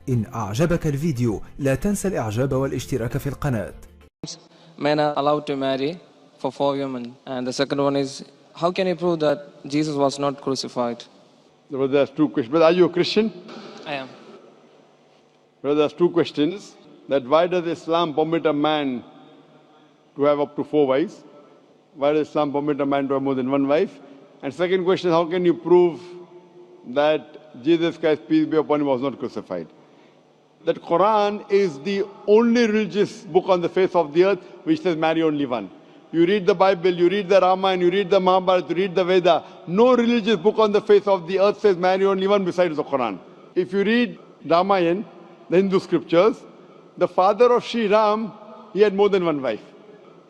إن أعجبك الفيديو لا تنسى الإعجاب والاشتراك في القناة. Men are allowed to marry for 4 women. And the second one is, how can you prove that Jesus was not crucified? Well, there's two questions. But are you a Christian? I am. Well, there's two questions. That why does Islam permit a man to have up to 4 wives? Why does Islam permit a man to have more than 1 wife? And second question, how can you prove that Jesus Christ, peace be upon him, was not crucified? That Quran is the only religious book on the face of the earth which says marry only one. You read the Bible, you read the Ramayana, you read the Mahabharata, you read the Veda. No religious book on the face of the earth says marry only one besides the Quran. If you read Ramayana, the Hindu scriptures, the father of Sri Ram, he had more than 1 wife.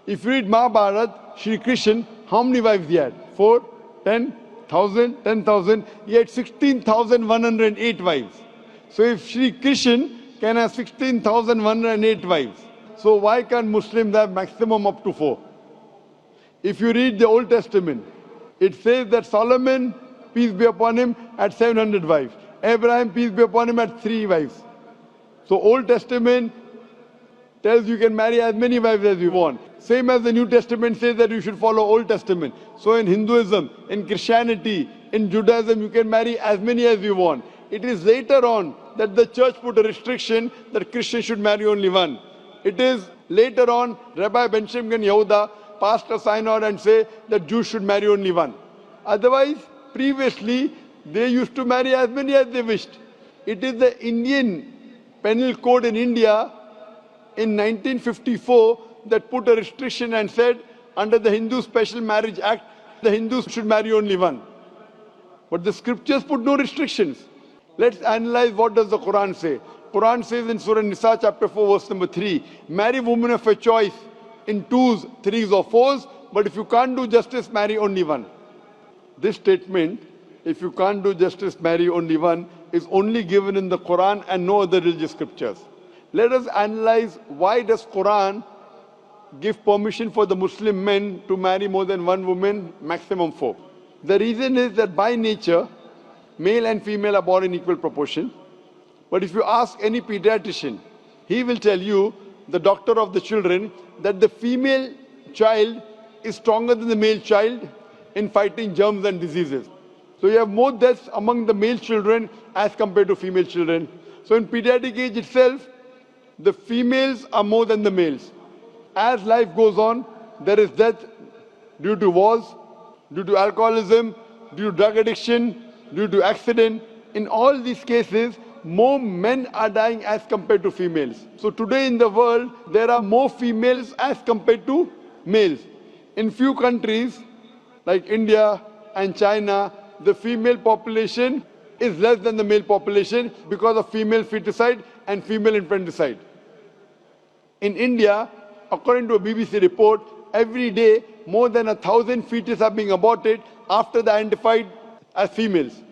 If you read Mahabharata, Sri Krishna, how many wives he had? 4, 10, 1,000, 10,000. He had 16,108 wives. So if Sri Krishna can have 16,108 wives, so why can't Muslims have maximum up to 4? If you read the Old Testament, it says that Solomon, peace be upon him, had 700 wives. Abraham, peace be upon him, had 3 wives. So Old Testament tells you can marry as many wives as you want. Same as the New Testament says that you should follow Old Testament. So in Hinduism, in Christianity, in Judaism, you can marry as many as you want. It is later on that the church put a restriction that Christians should marry only one. It is later on Rabbi Benjamin Yehuda passed a synod and say that Jews should marry only one. Otherwise, previously, they used to marry as many as they wished. It is the Indian penal code in India in 1954 that put a restriction and said under the Hindu Special Marriage Act, the Hindus should marry only one. But the scriptures put no restrictions. Let's analyze what does the Quran say. Quran says in Surah Nisa chapter 4 verse number 3, marry women of your choice in 2s, 3s or 4s, but if you can't do justice, marry only one. This statement, if you can't do justice, marry only one, is only given in the Quran and no other religious scriptures. Let us analyze why does Quran give permission for the Muslim men to marry more than 1 woman, maximum 4. The reason is that by nature, male and female are born in equal proportion. But if you ask any pediatrician, he will tell you, the doctor of the children, that the female child is stronger than the male child in fighting germs and diseases. So you have more deaths among the male children as compared to female children. So in pediatric age itself, the females are more than the males. As life goes on, there is death due to wars, due to alcoholism, due to drug addiction, due to accident. In all these cases, more men are dying as compared to females. So today in the world, there are more females as compared to males. In few countries, like India and China, the female population is less than the male population because of female feticide and female infanticide. In India, according to a BBC report, every day more than 1,000 fetuses are being aborted after they are identified as females.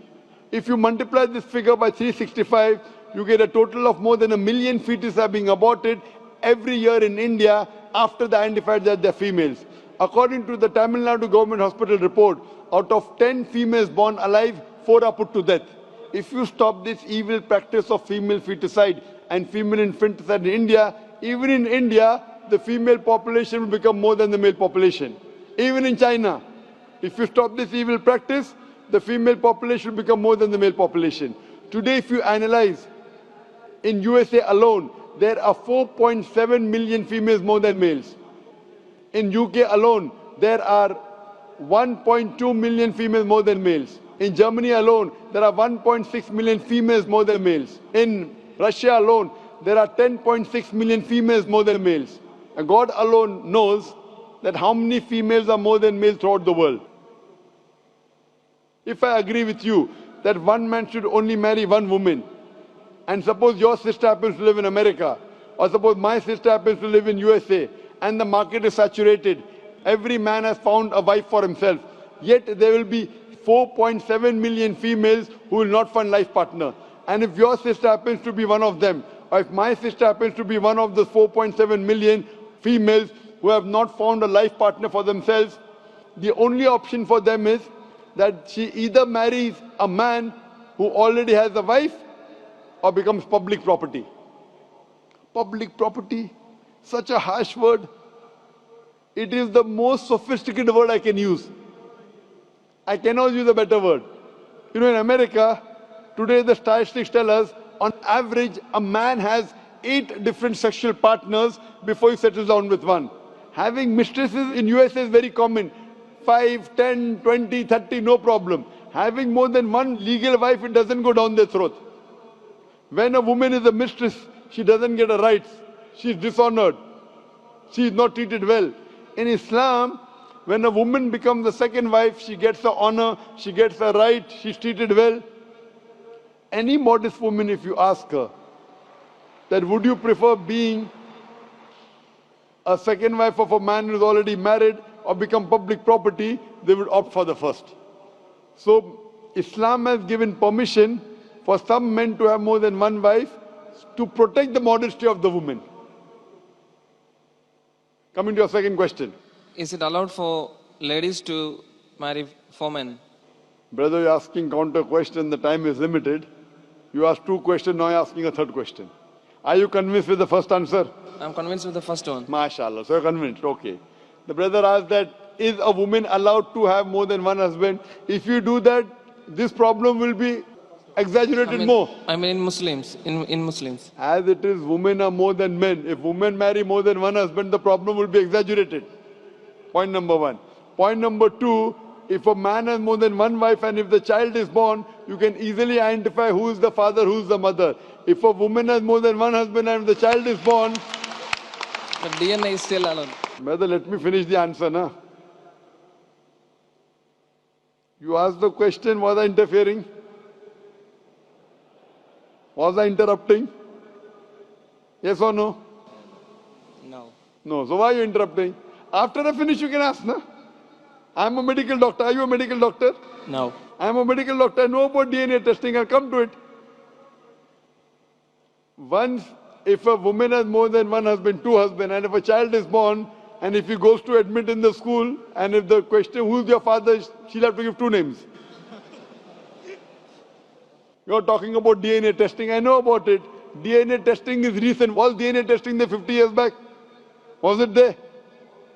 If you multiply this figure by 365, you get a total of more than 1 million fetuses are being aborted every year in India after they are identified that they are females. According to the Tamil Nadu government hospital report, out of 10 females born alive, 4 are put to death. If you stop this evil practice of female feticide and female infanticide in India, even in India, the female population will become more than the male population. Even in China, if you stop this evil practice, the female population will become more than the male population. Today, if you analyze, in USA alone, there are 4.7 million females more than males. In UK alone, there are 1.2 million females more than males. In Germany alone, there are 1.6 million females more than males. In Russia alone, there are 10.6 million females more than males. And God alone knows that how many females are more than males throughout the world. If I agree with you that one man should only marry 1 woman, and suppose your sister happens to live in America, or suppose my sister happens to live in USA, and the market is saturated, every man has found a wife for himself, yet there will be 4.7 million females who will not find life partner. And if your sister happens to be one of them, or if my sister happens to be one of the 4.7 million females who have not found a life partner for themselves, the only option for them is that she either marries a man who already has a wife, or becomes public property. Public property, such a harsh word. It is the most sophisticated word I can use. I cannot use a better word. You know, in America, today the statistics tell us, on average, a man has 8 different sexual partners before he settles down with one. Having mistresses in USA is very common. 5, 10, 20, 30, no problem. Having more than one legal wife, it doesn't go down their throat. When a woman is a mistress, she doesn't get her rights. She is dishonored. She is not treated well. In Islam, when a woman becomes the second wife, she gets the honor, she gets the right, she's treated well. Any modest woman, if you ask her, that would you prefer being a second wife of a man who's already married or become public property, they would opt for the first. So Islam has given permission for some men to have more than one wife to protect the modesty of the woman. Coming to your second question. Is it allowed for ladies to marry 4 men? Brother, you're asking counter question, the time is limited. You asked 2 questions, now you're asking a 3rd question. Are you convinced with the first answer? I'm convinced with the first one. MashaAllah, so you're convinced, okay. The brother asked that, is a woman allowed to have more than one husband? If you do that, this problem will be exaggerated more. I mean in Muslims, in Muslims. As it is, women are more than men. If women marry more than one husband, the problem will be exaggerated. Point number 1. Point number 2, if a man has more than one wife and if the child is born, you can easily identify who is the father, who is the mother. If a woman has more than one husband and if the child is born... The DNA is still allowed. Brother, let me finish the answer, na? You asked the question, was I interfering? Was I interrupting? Yes or no? No. No. So why are you interrupting? After I finish, you can ask, na? I'm a medical doctor. Are you a medical doctor? No. I'm a medical doctor. I know about DNA testing. I'll come to it. Once, if a woman has more than one husband, 2 husbands, and if a child is born, and if he goes to admit in the school, and if the question, who's your father, she'll have to give 2 names. You're talking about DNA testing. I know about it. DNA testing is recent. Was DNA testing there 50 years back? Was it there?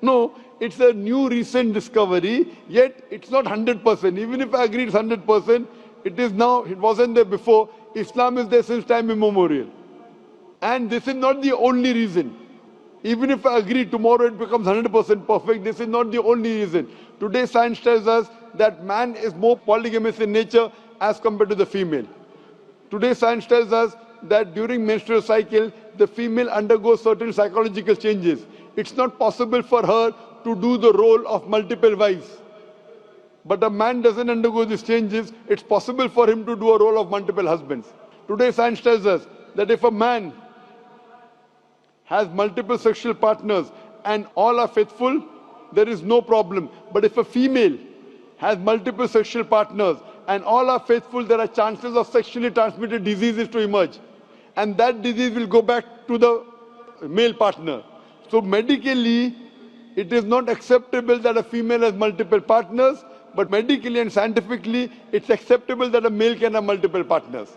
No. It's a new recent discovery, yet it's not 100%. Even if I agree it's 100%, it is now, it wasn't there before. Islam is there since time immemorial. And this is not the only reason. Even if I agree tomorrow it becomes 100% perfect, this is not the only reason. Today science tells us that man is more polygamous in nature as compared to the female. Today science tells us that during menstrual cycle, the female undergoes certain psychological changes. It's not possible for her to do the role of multiple wives. But a man doesn't undergo these changes. It's possible for him to do a role of multiple husbands. Today science tells us that if a man has multiple sexual partners and all are faithful, there is no problem. But if a female has multiple sexual partners and all are faithful, there are chances of sexually transmitted diseases to emerge. And that disease will go back to the male partner. So medically, it is not acceptable that a female has multiple partners, but medically and scientifically, it's acceptable that a male can have multiple partners.